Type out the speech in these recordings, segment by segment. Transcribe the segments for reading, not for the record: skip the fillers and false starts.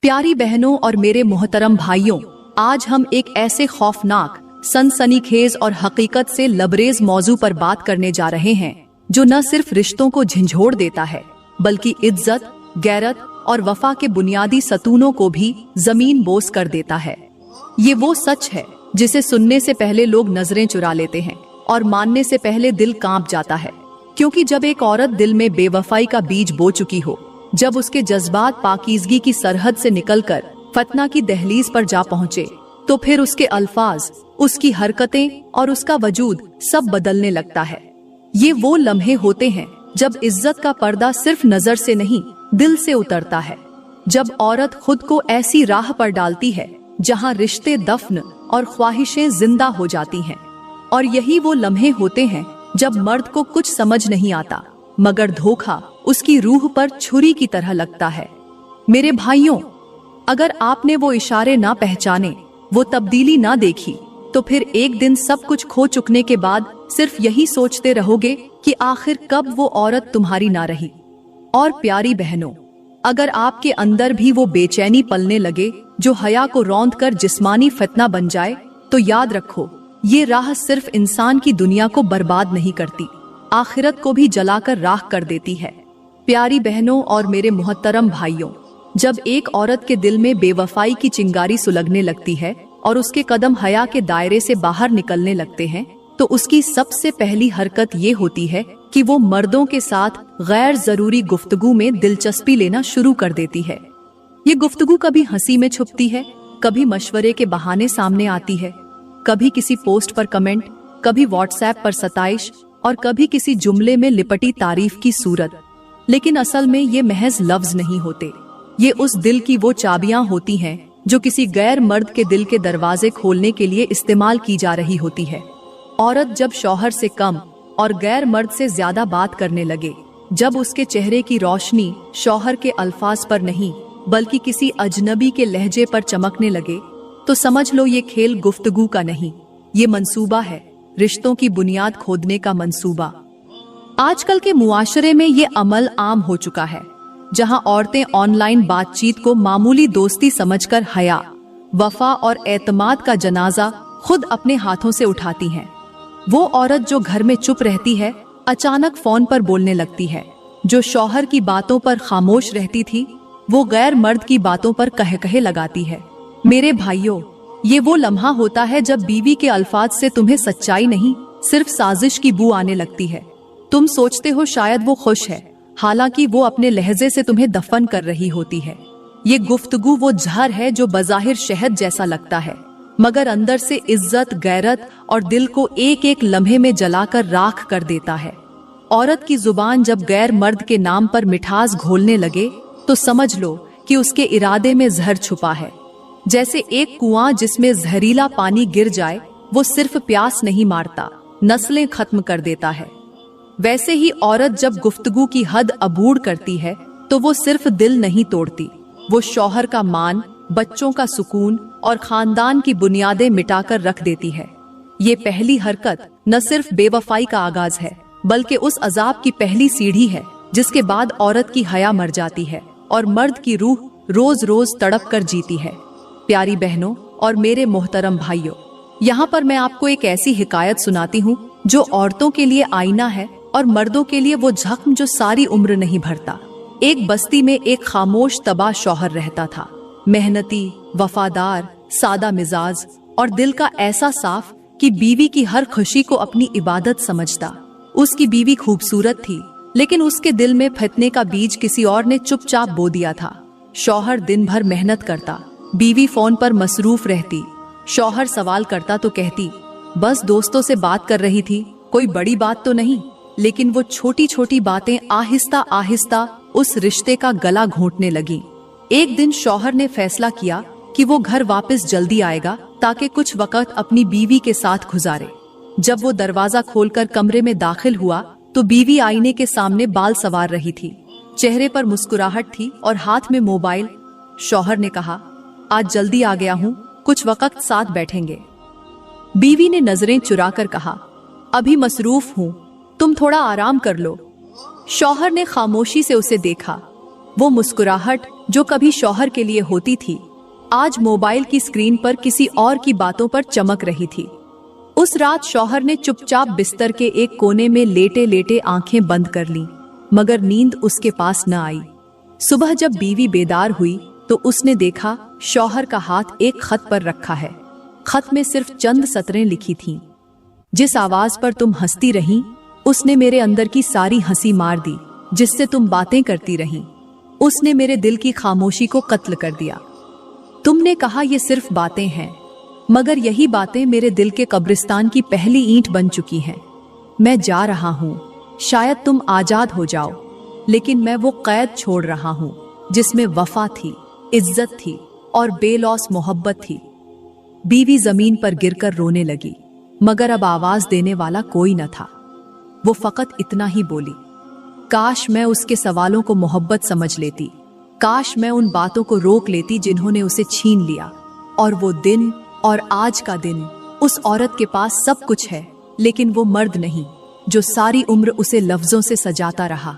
प्यारी बहनों और मेरे मोहतरम भाइयों, आज हम एक ऐसे खौफनाक, सनसनीखेज और हकीकत से लबरेज मौजू पर बात करने जा रहे हैं जो न सिर्फ रिश्तों को झंझोड़ देता है बल्कि इज्जत, गैरत और वफा के बुनियादी सतूनों को भी जमीन बोस कर देता है। ये वो सच है जिसे सुनने से पहले लोग नजरें चुरा लेते हैं और मानने से पहले दिल कांप जाता है, क्योंकि जब एक औरत दिल में बेवफाई का बीज बो चुकी हो, जब उसके जज्बात पाकीज़गी की सरहद से निकलकर फतना की दहलीज पर जा पहुंचे, तो फिर उसके अल्फाज, उसकी हरकतें और उसका वजूद सब बदलने लगता है। ये वो लम्हे होते हैं जब इज्जत का पर्दा सिर्फ नजर से नहीं, दिल से उतरता है। जब औरत खुद को ऐसी राह पर डालती है जहां रिश्ते दफन और ख्वाहिशें जिंदा हो जाती हैं। और यही वो लम्हे होते हैं जब मर्द को कुछ समझ नहीं आता, मगर धोखा उसकी रूह पर छुरी की तरह लगता है। मेरे भाइयों, अगर आपने वो इशारे ना पहचाने, वो तब्दीली ना देखी, तो फिर एक दिन सब कुछ खो चुकने के बाद सिर्फ यही सोचते रहोगे कि आखिर कब वो औरत तुम्हारी ना रही। और प्यारी बहनों, अगर आपके अंदर भी वो बेचैनी पलने लगे जो हया को रौंद कर जिस्मानी फितना बन जाए, तो याद रखो, ये राह सिर्फ इंसान की दुनिया को बर्बाद नहीं करती, आखिरत को भी जलाकर राख कर देती है। प्यारी बहनों और मेरे मोहतरम भाइयों, जब एक औरत के दिल में बेवफाई की चिंगारी सुलगने लगती है और उसके कदम हया के दायरे से बाहर निकलने लगते हैं, तो उसकी सबसे पहली हरकत ये होती है कि वो मर्दों के साथ गैर जरूरी गुफ्तगू में दिलचस्पी लेना शुरू कर देती है। ये गुफ्तगू कभी हंसी में छुपती है, कभी मशवरे के बहाने सामने आती है, कभी किसी पोस्ट पर कमेंट, कभी व्हाट्सएप पर सताइश और कभी किसी जुमले में लिपटी तारीफ की सूरत। लेकिन असल में ये महज लफ्ज नहीं होते, ये उस दिल की वो चाबियां होती हैं जो किसी गैर मर्द के दिल के दरवाजे खोलने के लिए इस्तेमाल की जा रही होती है। औरत जब शौहर से कम और गैर मर्द से ज्यादा बात करने लगे, जब उसके चेहरे की रोशनी शौहर के अल्फाज पर नहीं बल्कि किसी अजनबी के लहजे पर चमकने लगे, तो समझ लो ये खेल गुफ्तगू का नहीं, ये मंसूबा है, रिश्तों की बुनियाद खोदने का मंसूबा। आजकल के मुआशरे में ये अमल आम हो चुका है, जहां औरतें ऑनलाइन बातचीत को मामूली दोस्ती समझकर हया, वफा और एतमाद का जनाजा खुद अपने हाथों से उठाती हैं। वो औरत जो घर में चुप रहती है, अचानक फोन पर बोलने लगती है। जो शौहर की बातों पर खामोश रहती थी, वो गैर मर्द की बातों पर कह कहे लगाती है। मेरे भाइयों, ये वो लम्हा होता है जब बीवी के अल्फाज से तुम्हें सच्चाई नहीं, सिर्फ साजिश की बू आने लगती है। तुम सोचते हो शायद वो खुश है, हालांकि वो अपने लहजे से तुम्हें दफन कर रही होती है। ये गुफ्तगू वो जहर है जो बज़ाहिर शहद जैसा लगता है, मगर अंदर से इज्जत, गैरत और दिल को एक एक लम्हे में जलाकर राख कर देता है। औरत की जुबान जब गैर मर्द के नाम पर मिठास घोलने लगे, तो समझ लो कि उसके इरादे में जहर छुपा है। जैसे एक कुआं जिसमें जहरीला पानी गिर जाए, वो सिर्फ प्यास नहीं मारता, नस्लें खत्म कर देता है। वैसे ही औरत जब गुफ्तगू की हद अबूर करती है, तो वो सिर्फ दिल नहीं तोड़ती, वो शौहर का मान, बच्चों का सुकून और खानदान की बुनियादें मिटाकर रख देती है। ये पहली हरकत न सिर्फ बेवफाई का आगाज है, बल्कि उस अजाब की पहली सीढ़ी है जिसके बाद औरत की हया मर जाती है और मर्द की रूह रोज रोज तड़प कर जीती है। प्यारी बहनों और मेरे मोहतरम भाइयों, यहाँ पर मैं आपको एक ऐसी हिकायत सुनाती हूँ जो औरतों के लिए आईना है और मर्दों के लिए वो जख्म जो सारी उम्र नहीं भरता। एक बस्ती में एक खामोश तबाह शौहर रहता था, मेहनती, वफादार, सादा मिजाज और दिल का ऐसा साफ कि बीवी की हर खुशी को अपनी इबादत समझता। उसकी बीवी खूबसूरत थी, लेकिन उसके दिल में फितने का बीज किसी और ने चुपचाप बो दिया था। शौहर दिन भर मेहनत करता, बीवी फोन पर मसरूफ रहती। शौहर सवाल करता तो कहती, बस दोस्तों से बात कर रही थी, कोई बड़ी बात तो नहीं। लेकिन वो छोटी छोटी बातें आहिस्ता आहिस्ता उस रिश्ते का गला घोंटने लगी। एक दिन शौहर ने फैसला किया कि वो घर वापस जल्दी आएगा ताकि कुछ वक्त अपनी बीवी के साथ गुजारे। जब वो दरवाजा खोलकर कमरे में दाखिल हुआ, तो बीवी आईने के सामने बाल संवार रही थी, चेहरे पर मुस्कुराहट थी और हाथ में मोबाइल। शौहर ने कहा, आज जल्दी आ गया हूँ, कुछ वक्त साथ बैठेंगे। बीवी ने नजरें चुराकर कहा, अभी मसरूफ हूँ, तुम थोड़ा आराम कर लो। शौहर ने खामोशी से उसे देखा, वो मुस्कुराहट जो कभी शौहर के लिए होती थी, आज मोबाइल की स्क्रीन पर किसी और की बातों पर चमक रही थी। उस रात शौहर ने चुपचाप बिस्तर के एक कोने में लेटे लेटे आंखें बंद कर लीं, मगर नींद उसके पास न आई। सुबह जब बीवी बेदार हुई तो उसने देखा शौहर का हाथ एक खत पर रखा है। खत में सिर्फ चंद सतरें लिखी थीं। जिस आवाज पर तुम हंसती रहीं, उसने मेरे अंदर की सारी हंसी मार दी। जिससे तुम बातें करती रहीं, उसने मेरे दिल की खामोशी को कत्ल कर दिया। तुमने कहा ये सिर्फ बातें हैं, मगर यही बातें मेरे दिल के कब्रिस्तान की पहली ईंट बन चुकी हैं। मैं जा रहा हूं, शायद तुम आजाद हो जाओ, लेकिन मैं वो कैद छोड़ रहा हूं जिसमें वफा थी, इज्जत थी और बेलौस मोहब्बत थी। बीवी जमीन पर गिरकर रोने लगी, मगर अब आवाज देने वाला कोई न था। वो फकत इतना ही बोली, काश मैं उसके सवालों को मोहब्बत समझ लेती, काश मैं उन बातों को रोक लेती जिन्होंने उसे छीन लिया। और वो दिन और आज का दिन, उस औरत के पास सब कुछ है, लेकिन वो मर्द नहीं जो सारी उम्र उसे लफ्जों से सजाता रहा।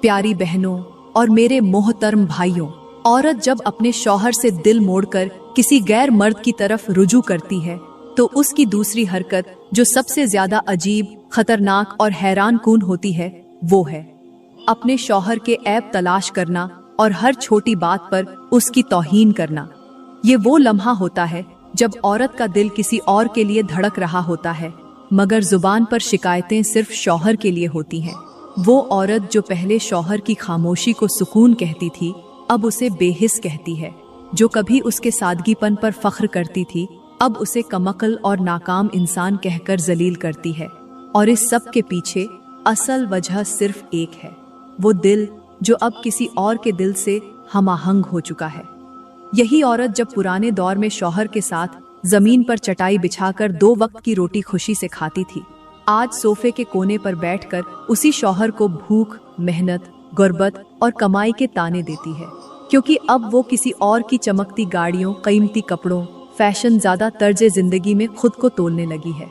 प्यारी बहनों और मेरे मोहतरम भाइयों, औरत जब अपने शौहर से दिल मोड़कर किसी गैर मर्द की तरफ रुजू करती है तो उसकी दूसरी हरकत जो सबसे ज्यादा अजीब, खतरनाक और हैरान कून होती है, वो है अपने शौहर के ऐब तलाश करना और हर छोटी बात पर उसकी तौहीन करना। ये वो लम्हा होता है जब औरत का दिल किसी और के लिए धड़क रहा होता है, मगर जुबान पर शिकायतें सिर्फ शौहर के लिए होती हैं। वो औरत जो पहले शौहर की खामोशी को सुकून कहती थी, अब उसे बेहिस कहती है। जो कभी उसके सादगीपन पर फख्र करती थी, अब उसे कमकल और नाकाम इंसान कहकर जलील करती है। और इस सब के पीछे असल वजह सिर्फ एक है, वो दिल जो अब किसी और के दिल से हमाहंग हो चुका है। यही औरत जब पुराने दौर में शौहर के साथ जमीन पर चटाई बिछाकर 2 वक्त की रोटी खुशी से खाती थी, आज सोफे के कोने पर बैठकर उसी शौहर को भूख, मेहनत, गुर्बत और कमाई के ताने देती है, क्योंकि अब वो किसी और की चमकती गाड़ियों, कीमती कपड़ों, फैशन ज़्यादा तर्जे जिंदगी में खुद को तोलने लगी है।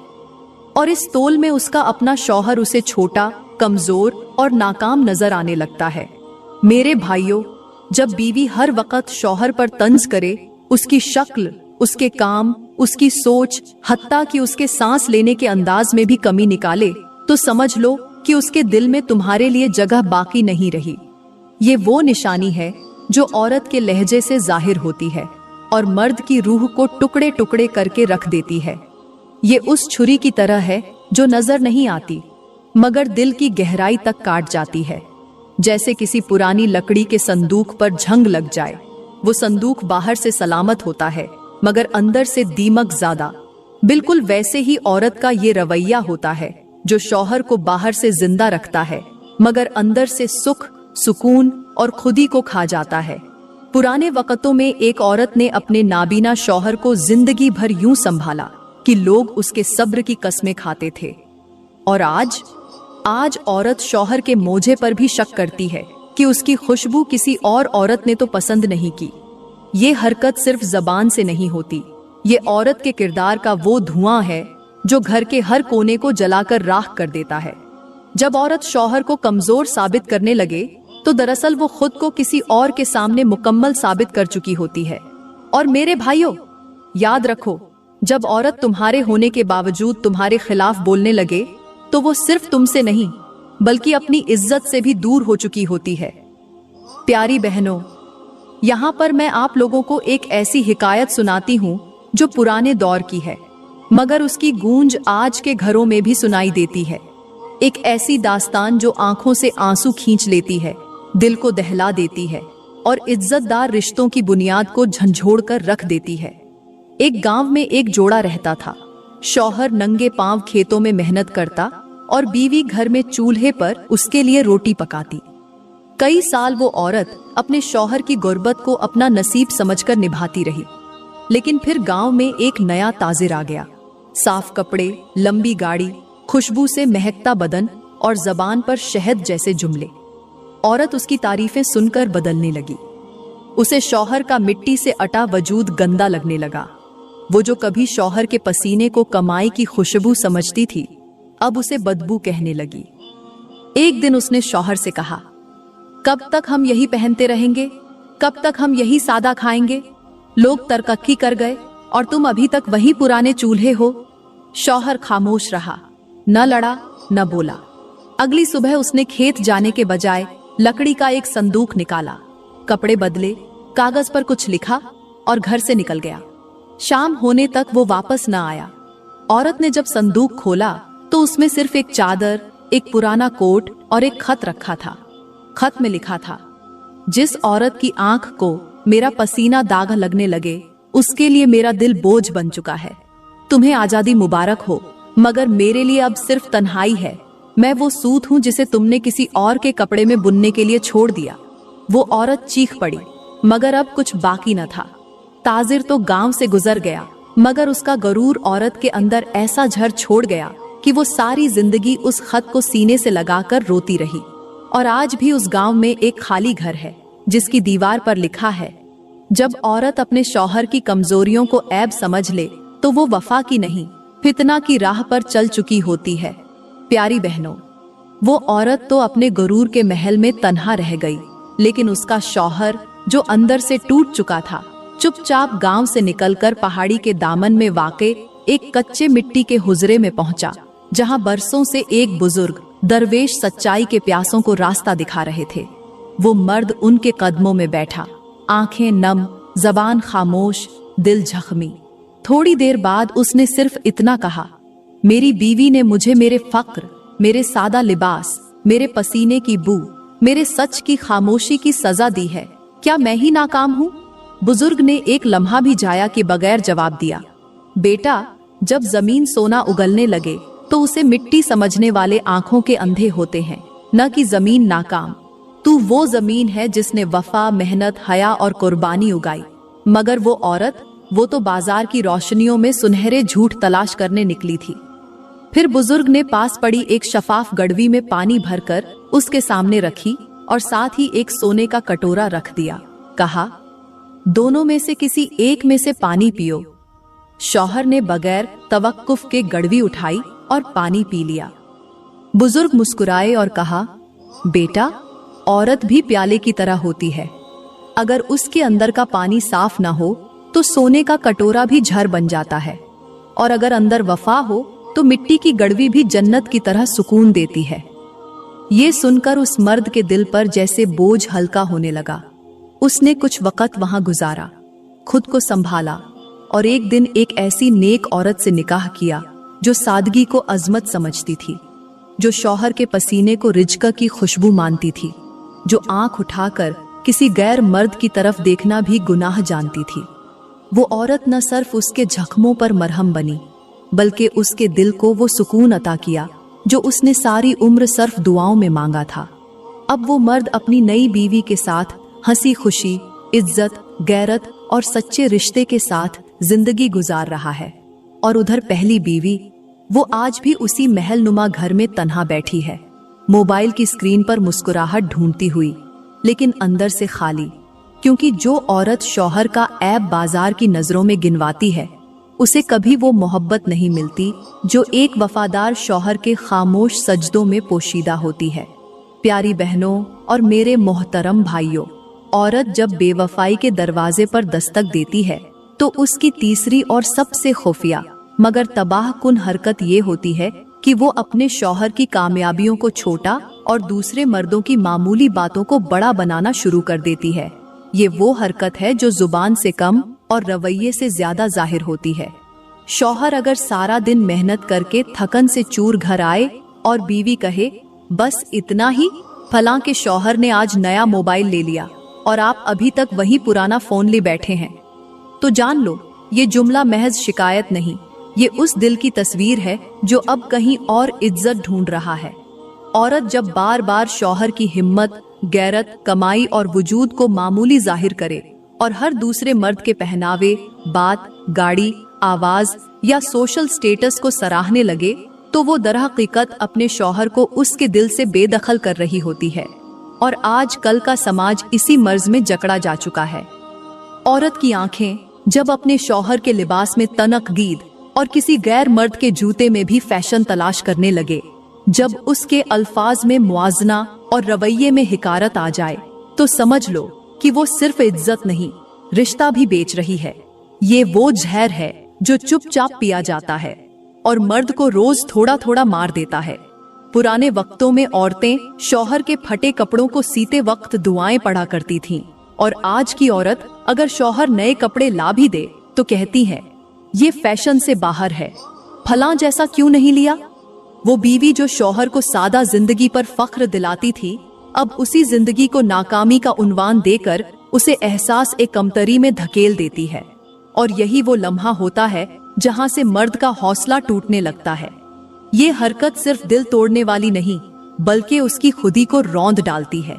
और इस तोल में उसका अपना शौहर उसे छोटा, कमजोर और नाकाम नजर आने लगता है। मेरे भाइयों, जब बीवी हर वक्त शौहर पर तंज करे, उसकी शक्ल, उसके काम, उसकी सोच, हत्ता कि उसके सांस लेने के अंदाज में भी कमी निकाले, तो समझ लो कि उसके दिल में तुम्हारे लिए जगह बाकी नहीं रही। ये वो निशानी है जो औरत के लहजे से जाहिर होती है और मर्द की रूह को टुकड़े टुकड़े करके रख देती है। ये उस छुरी की तरह है जो नजर नहीं आती, मगर दिल की गहराई तक काट जाती है। जैसे किसी पुरानी लकड़ी के संदूक पर झंग लग जाए। वो संदूक बाहर से सलामत होता है, मगर अंदर से दीमक ज्यादा। बिल्कुल वैसे ही औरत का ये रवैया होता है जो शौहर को बाहर से जिंदा रखता है, मगर अंदर से सुख, सुकून और खुदी को खा जाता है। पुराने वक्तों में एक औरत ने अपने नाबीना शौहर को जिंदगी भर यूं संभाला कि लोग उसके सब्र की कस्में खाते थे। और आज औरत शौहर के मोजे पर भी शक करती है कि उसकी खुशबू किसी और औरत ने तो पसंद नहीं की। ये हरकत सिर्फ जबान से नहीं होती, ये औरत के किरदार का वो धुआं है जो घर के हर कोने को जलाकर राख कर देता है। जब औरत शौहर को कमजोर साबित करने लगे तो दरअसल वो खुद को किसी और के सामने मुकम्मल साबित कर चुकी होती है। और मेरे भाइयों, याद रखो, जब औरत तुम्हारे होने के बावजूद तुम्हारे खिलाफ बोलने लगे तो वो सिर्फ तुमसे नहीं बल्कि अपनी इज्जत से भी दूर हो चुकी होती है। प्यारी बहनों, यहाँ पर मैं आप लोगों को एक ऐसी हिकायत सुनाती हूँ जो पुराने दौर की है, मगर उसकी गूंज आज के घरों में भी सुनाई देती है। एक ऐसी दास्तान जो आंखों से आंसू खींच लेती है, दिल को दहला देती है और इज्जतदार रिश्तों की बुनियाद को झंझोड़ कर रख देती है। एक गांव में एक जोड़ा रहता था। शौहर नंगे पांव खेतों में मेहनत करता और बीवी घर में चूल्हे पर उसके लिए रोटी पकाती। कई साल वो औरत अपने शौहर की गुर्बत को अपना नसीब समझकर निभाती रही। लेकिन फिर गांव में एक नया ताजिर आ गया। साफ कपड़े, लंबी गाड़ी, खुशबू से महकता बदन और जबान पर शहद जैसे जुमले। औरत उसकी तारीफें सुनकर बदलने लगी। उसे शौहर का मिट्टी से अटा वजूद गंदा लगने लगा। वो जो कभी शौहर के पसीने को कमाई की खुशबू समझती थी, अब उसे बदबू कहने लगी। एक दिन उसने शौहर से कहा, कब तक हम यही पहनते रहेंगे? कब तक हम यही सादा खाएंगे? लोग तरक्की कर गए और तुम अभी तक वही पुराने चूल्हे हो। शौहर खामोश रहा, न लड़ा न बोला। अगली सुबह उसने खेत जाने के बजाय लकड़ी का एक संदूक निकाला, कपड़े बदले, कागज पर कुछ लिखा और घर से निकल गया। शाम होने तक वो वापस न आया। औरत ने जब संदूक खोला तो उसमें सिर्फ एक चादर, एक पुराना कोट और एक खत रखा था। खत में लिखा था, जिस औरत की आंख को मेरा पसीना दाग लगने लगे, उसके लिए मेरा दिल बोझ बन चुका है। तुम्हें आजादी मुबारक हो, मगर मेरे लिए अब सिर्फ तन्हाई है। मैं वो सूत हूं जिसे तुमने किसी और के कपड़े में बुनने के लिए छोड़ दिया। वो औरत चीख पड़ी, मगर अब कुछ बाकी न था। ताजिर तो गांव से गुजर गया, मगर उसका गरूर औरत के अंदर ऐसा झर छोड़ गया कि वो सारी जिंदगी उस खत को सीने से लगाकर रोती रही। और आज भी उस गांव में एक खाली घर है जिसकी दीवार पर लिखा है, जब औरत अपने शौहर की कमजोरियों को ऐब समझ ले तो वो वफा की नहीं, फितना की राह पर चल चुकी होती है। प्यारी बहनों, वो औरत तो अपने गुरूर के महल में तन्हा रह गई, लेकिन उसका शौहर जो अंदर से टूट चुका था, चुपचाप गांव से निकलकर पहाड़ी के दामन में वाक़े एक कच्चे मिट्टी के हुजरे में पहुंचा, जहां बरसों से एक बुजुर्ग दरवेश सच्चाई के प्यासों को रास्ता दिखा रहे थे। वो मर्द उनके कदमों में बैठा, आंखें नम, जबान खामोश, दिल जख्मी। थोड़ी देर बाद उसने सिर्फ इतना कहा, मेरी बीवी ने मुझे मेरे फक्र, मेरे सादा लिबास, मेरे पसीने की बू, मेरे सच की खामोशी की सजा दी है। क्या मैं ही नाकाम हूँ? बुजुर्ग ने एक लम्हा भी जाया के बगैर जवाब दिया, बेटा, जब जमीन सोना उगलने लगे तो उसे मिट्टी समझने वाले आंखों के अंधे होते हैं, न कि जमीन नाकाम। तू वो जमीन है जिसने वफा, मेहनत, हया और कुर्बानी उगाई, मगर वो औरत, वो तो बाजार की रोशनियों में सुनहरे झूठ तलाश करने निकली थी। फिर बुजुर्ग ने पास पड़ी एक शफाफ गड़वी में पानी भरकर उसके सामने रखी और साथ ही एक सोने का कटोरा रख दिया। कहा, दोनों में से किसी एक में से पानी पियो। शौहर ने बगैर तवक्कुफ के गड़वी उठाई और पानी पी लिया। बुजुर्ग मुस्कुराए और कहा, बेटा, औरत भी प्याले की तरह होती है। अगर उसके अंदर का पानी साफ ना हो तो सोने का कटोरा भी झर बन जाता है, और अगर अंदर वफा हो तो मिट्टी की गड़वी भी जन्नत की तरह सुकून देती है। ये सुनकर उस मर्द के दिल पर जैसे बोझ हल्का होने लगा। उसने कुछ वक्त वहां गुजारा, खुद को संभाला और एक दिन एक ऐसी नेक औरत से निकाह किया जो सादगी को अजमत समझती थी, जो शौहर के पसीने को रिज्क की खुशबू मानती थी, जो आंख उठाकर किसी गैर मर्द की तरफ देखना भी गुनाह जानती थी। वो औरत न सिर्फ उसके जख्मों पर मरहम बनी, बल्कि उसके दिल को वो सुकून अता किया जो उसने सारी उम्र सिर्फ दुआओं में मांगा था। अब वो मर्द अपनी नई बीवी के साथ हंसी खुशी, इज्जत, गैरत और सच्चे रिश्ते के साथ जिंदगी गुजार रहा है। और उधर पहली बीवी, वो आज भी उसी महल नुमा घर में तन्हा बैठी है, मोबाइल की स्क्रीन पर मुस्कुराहट ढूंढती हुई, लेकिन अंदर से खाली। क्योंकि जो औरत शौहर का ऐब बाजार की नजरों में गिनवाती है, उसे कभी वो मोहब्बत नहीं मिलती जो एक वफादार शौहर के खामोश सजदों में पोशीदा होती है। प्यारी बहनों और मेरे मोहतरम भाइयों, औरत जब बेवफाई के दरवाजे पर दस्तक देती है तो उसकी तीसरी और सबसे खुफिया मगर तबाह कुन हरकत ये होती है कि वो अपने शौहर की कामयाबियों को छोटा और दूसरे मर्दों की मामूली बातों को बड़ा बनाना शुरू कर देती है। ये वो हरकत है जो जुबान से कम और रवैये से ज्यादा जाहिर होती है। शौहर अगर सारा दिन मेहनत करके थकन से चूर घर आए और बीवी कहे, बस इतना ही, फलां के शौहर ने आज नया मोबाइल ले लिया और आप अभी तक वही पुराना फोन ले बैठे हैं, तो जान लो ये जुमला महज शिकायत नहीं, ये उस दिल की तस्वीर है जो अब कहीं और इज्जत ढूंढ रहा है। औरत जब बार बार शौहर की हिम्मत, गैरत, कमाई और वजूद को मामूली जाहिर करे और हर दूसरे मर्द के पहनावे, बात, गाड़ी, आवाज या सोशल स्टेटस को सराहने लगे, तो वो दरहकीकत अपने शौहर को उसके दिल से बेदखल कर रही होती है। और आज कल का समाज इसी मर्ज में जकड़ा जा चुका है। औरत की आंखें जब अपने शौहर के लिबास में तनकगीद और किसी गैर मर्द के जूते में भी फैशन तलाश करने लगे, जब उसके अल्फाज में मुआजना और रवैये में हिकारत आ जाए तो समझ लो कि वो सिर्फ इज्जत नहीं, रिश्ता भी बेच रही है। ये वो जहर है जो चुपचाप पिया जाता है और मर्द को रोज थोड़ा थोड़ा मार देता है। पुराने वक्तों में औरतें शौहर के फटे कपड़ों को सीते वक्त दुआएं पढ़ा करती थीं, और आज की औरत अगर शौहर नए कपड़े ला भी दे तो कहती है ये फैशन से बाहर है, फलां जैसा क्यों नहीं लिया। वो बीवी जो शौहर को सादा जिंदगी पर फख्र दिलाती थी, अब उसी जिंदगी को नाकामी का उन्वान देकर उसे एहसास एक कमतरी में धकेल देती है। और यही वो लम्हा होता है जहां से मर्द का हौसला टूटने लगता है। ये हरकत सिर्फ दिल तोड़ने वाली नहीं, बल्कि उसकी खुदी को रौंद डालती है।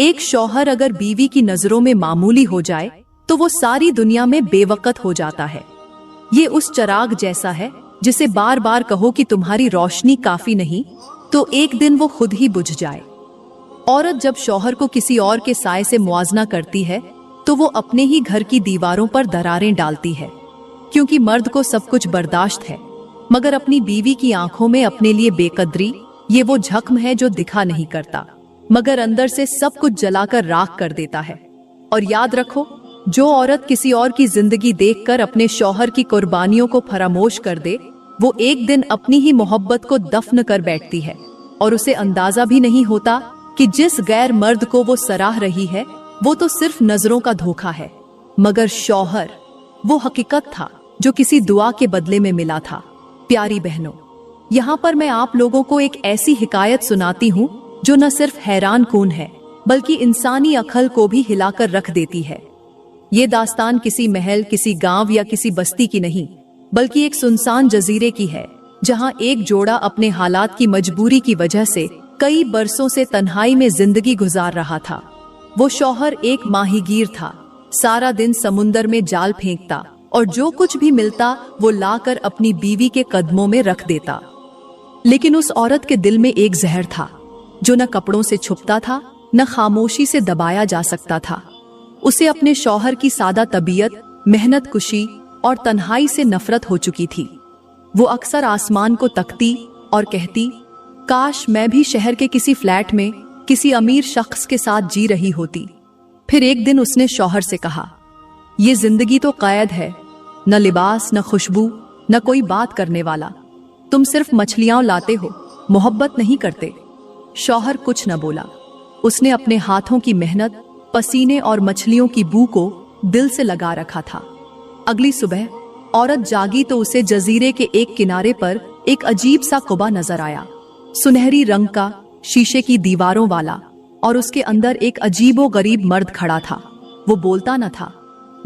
एक शौहर अगर बीवी की नजरों में मामूली हो जाए तो वो सारी दुनिया में बेवकत हो जाता है। ये उस चिराग जैसा है जिसे बार बार कहो कि तुम्हारी रोशनी काफी नहीं, तो एक दिन वो खुद ही बुझ जाए। औरत जब शौहर को किसी और के साए से मुआवजा करती है तो वो अपने ही घर की दीवारों पर दरारें डालती है, क्योंकि मर्द को सब कुछ बर्दाश्त है, मगर अपनी बीवी की आंखों में अपने लिए बेकदरी ये वो जख्म है जो दिखा नहीं करता, मगर अंदर से सब कुछ जलाकर राख कर देता है। और याद रखो, जो औरत किसी और की जिंदगी देखकर अपने शौहर की कुर्बानियों को फरामोश कर दे, वो एक दिन अपनी ही मोहब्बत को दफन कर बैठती है, और उसे अंदाजा भी नहीं होता कि जिस गैर मर्द को वो सराह रही है वो तो सिर्फ नजरों का धोखा है, मगर शौहर वो हकीकत था जो किसी दुआ के बदले में मिला था। प्यारी बहनों, यहाँ पर मैं आप लोगों को एक ऐसी हिकायत सुनाती हूँ जो न सिर्फ हैरान कून है बल्कि इंसानी अक्ल को भी हिलाकर रख देती है। ये दास्तान किसी महल, किसी गांव या किसी बस्ती की नहीं, बल्कि एक सुनसान जजीरे की है, जहां एक जोड़ा अपने हालात की मजबूरी की वजह से कई बरसों से तन्हाई में जिंदगी गुजार रहा था। वो शौहर एक माहीगीर था, सारा दिन समुंदर में जाल फेंकता और जो कुछ भी मिलता वो लाकर अपनी बीवी के कदमों में रख देता। लेकिन उस औरत के दिल में एक जहर था जो न कपड़ों से छुपता था, न खामोशी से दबाया जा सकता था। उसे अपने शौहर की सादा तबीयत, मेहनत कुशी और तन्हाई से नफरत हो चुकी थी। वो अक्सर आसमान को तकती और कहती, काश मैं भी शहर के किसी फ्लैट में किसी अमीर शख्स के साथ जी रही होती। फिर एक दिन उसने शौहर से कहा, ये जिंदगी तो कैद है, न लिबास, न खुशबू, न कोई बात करने वाला। तुम सिर्फ मछलियां लाते हो, मोहब्बत नहीं करते। शौहर कुछ न बोला। उसने अपने हाथों की मेहनत, पसीने और मछलियों की बू को दिल से लगा रखा था। अगली सुबह औरत जागी तो उसे जजीरे के एक किनारे पर एक अजीब सा कुबा नजर आया, सुनहरी रंग का, शीशे की दीवारों वाला, और उसके अंदर एक अजीबो गरीब मर्द खड़ा था। वो बोलता न था,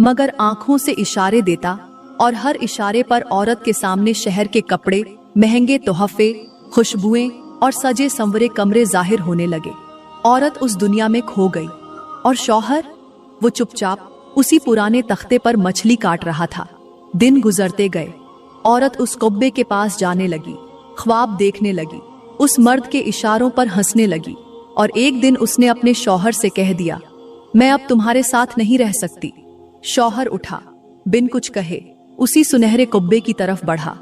मगर आंखों से इशारे देता, और हर इशारे पर औरत के सामने शहर के कपड़े, महंगे तोहफे, खुशबुएं और सजे संवरे कमरे जाहिर होने लगे। औरत उस दुनिया में खो गई, और शौहर वो चुपचाप उसी पुराने तख्ते पर मछली काट रहा था। दिन गुजरते गए, औरत उस कुब्बे के पास जाने लगी, ख्वाब देखने लगी, उस मर्द के इशारों पर हंसने लगी, और एक दिन उसने अपने शौहर से कह दिया, मैं अब तुम्हारे साथ नहीं रह सकती। शौहर उठा, बिन कुछ कहे उसी सुनहरे कुब्बे की तरफ बढ़ा।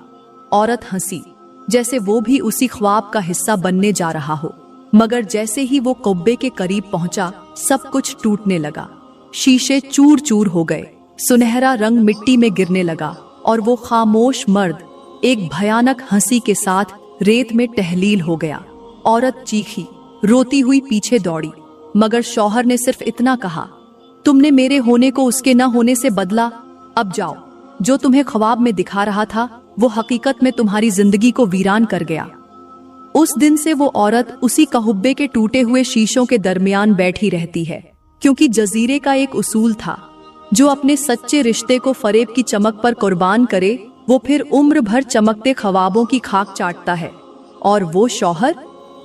औरत हंसी, जैसे वो भी उसी ख्वाब का हिस्सा बनने जा रहा हो, मगर जैसे ही वो कुब्बे के करीब पहुंचा, सब कुछ टूटने लगा। शीशे चूर चूर हो गए, सुनहरा रंग मिट्टी में गिरने लगा, और वो खामोश मर्द एक भयानक हंसी के साथ रेत में तहलील हो गया। औरत चीखी, रोती हुई पीछे दौड़ी, मगर शौहर ने सिर्फ इतना कहा, तुमने मेरे होने को उसके न होने से बदला, अब जाओ। जो तुम्हें ख्वाब में दिखा रहा था वो हकीकत में तुम्हारी जिंदगी को वीरान कर गया। उस दिन से वो औरत उसी कहुब्बे के टूटे हुए शीशों के दरमियान बैठी रहती है, क्योंकि जजीरे का एक उसूल था, जो अपने सच्चे रिश्ते को फरेब की चमक पर कुर्बान करे वो फिर उम्र भर चमकते ख्वाबों की खाक चाटता है। और वो शौहर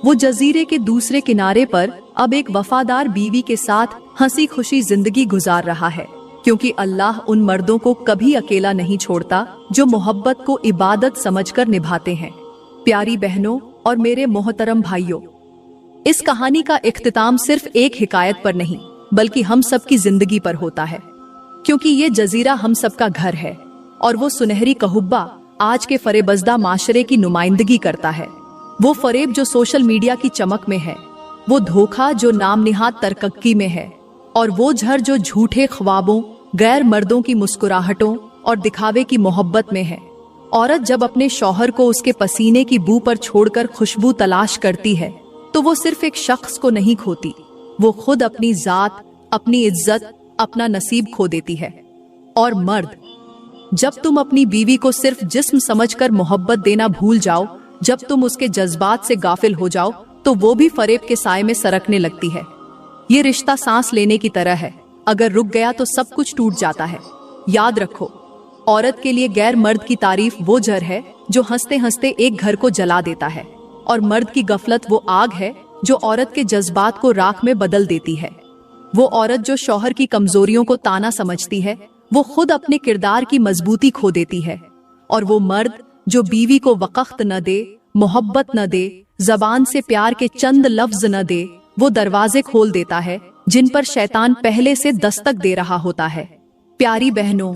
वो जजीरे के दूसरे किनारे पर अब एक वफादार बीवी के साथ हंसी खुशी जिंदगी गुजार रहा है, क्योंकि अल्लाह उन मर्दों को कभी अकेला नहीं छोड़ता जो मोहब्बत को इबादत समझकर निभाते हैं। प्यारी बहनों और मेरे मोहतरम भाइयों, इस कहानी का इख्तिताम सिर्फ एक हिकायत पर नहीं बल्कि हम सब की जिंदगी पर होता है, क्योंकि ये जजीरा हम सब का घर है और वो सुनहरी कहुब्बा आज के फरेबज़दा माशरे की नुमाइंदगी करता है। वो फरेब जो सोशल मीडिया की चमक में है, वो धोखा जो नामनिहाद तरक्की में है, और वो झर जो झूठे ख्वाबों, गैर मर्दों की मुस्कुराहटों और दिखावे की मोहब्बत में है। औरत जब अपने शौहर को उसके पसीने की बू पर छोड़कर खुशबू तलाश करती है तो वो सिर्फ एक शख्स को नहीं खोती, वो खुद अपनी जात, अपनी इज्जत, अपना नसीब खो देती है। और मर्द, जब तुम अपनी बीवी को सिर्फ जिस्म समझकर मोहब्बत देना भूल जाओ, जब तुम उसके जज्बात से गाफिल हो जाओ, तो वो भी फरेब के साए में सरकने लगती है। ये रिश्ता सांस लेने की तरह है, अगर रुक गया तो सब कुछ टूट जाता है। याद रखो, औरत के लिए गैर मर्द की तारीफ वो जहर है जो हंसते हंसते एक घर को जला देता है, और मर्द की गफलत वो आग है जो औरत के जज्बात को राख में बदल देती है। वो औरत जो शौहर की कमजोरियों को ताना समझती है, वो खुद अपने किरदार की मजबूती खो देती है। और वो मर्द जो बीवी को वक़्त न दे, मोहब्बत न दे, जबान से प्यार के चंद लफ्ज न दे, वो दरवाजे खोल देता है जिन पर शैतान पहले से दस्तक दे रहा होता है। प्यारी बहनों,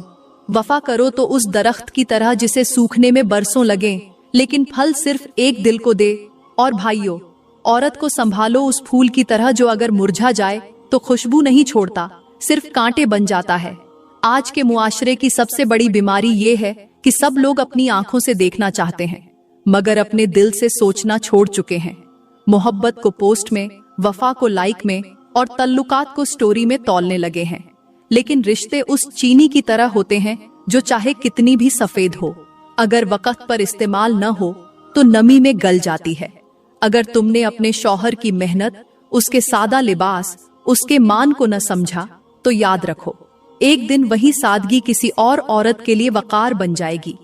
वफा करो तो उस दरख्त की तरह जिसे सूखने में बरसों लगें, लेकिन फल सिर्फ एक दिल को दे। और भाइयों, औरत को संभालो उस फूल की तरह जो अगर मुरझा जाए तो खुशबू नहीं छोड़ता, सिर्फ कांटे बन जाता है। आज के मुआशरे की सबसे बड़ी बीमारी ये है कि सब लोग अपनी आंखों से देखना चाहते हैं मगर अपने दिल से सोचना छोड़ चुके हैं। मोहब्बत को पोस्ट में, वफा को लाइक में और तल्लुकात को स्टोरी में तौलने लगे हैं। लेकिन रिश्ते उस चीनी की तरह होते हैं जो चाहे कितनी भी सफेद हो, अगर वक्त पर इस्तेमाल न हो तो नमी में गल जाती है। अगर तुमने अपने शौहर की मेहनत, उसके सादा लिबास, उसके मान को न समझा तो याद रखो, एक दिन वही सादगी किसी और औरत के लिए वकार बन जाएगी।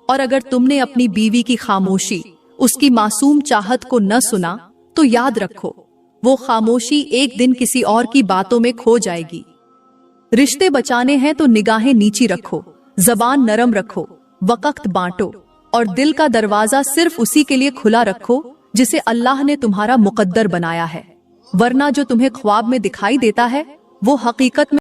और अगर तुमने अपनी बीवी की खामोशी, उसकी मासूम चाहत को न सुना तो याद रखो, वो खामोशी एक दिन किसी और की बातों में खो जाएगी। रिश्ते बचाने हैं तो निगाहें नीची रखो, जबान नरम रखो, वक़्त बांटो और दिल का दरवाजा सिर्फ उसी के लिए खुला रखो जिसे अल्लाह ने तुम्हारा मुकद्दर बनाया है। वरना जो तुम्हें ख्वाब में दिखाई देता है वो हकीकत में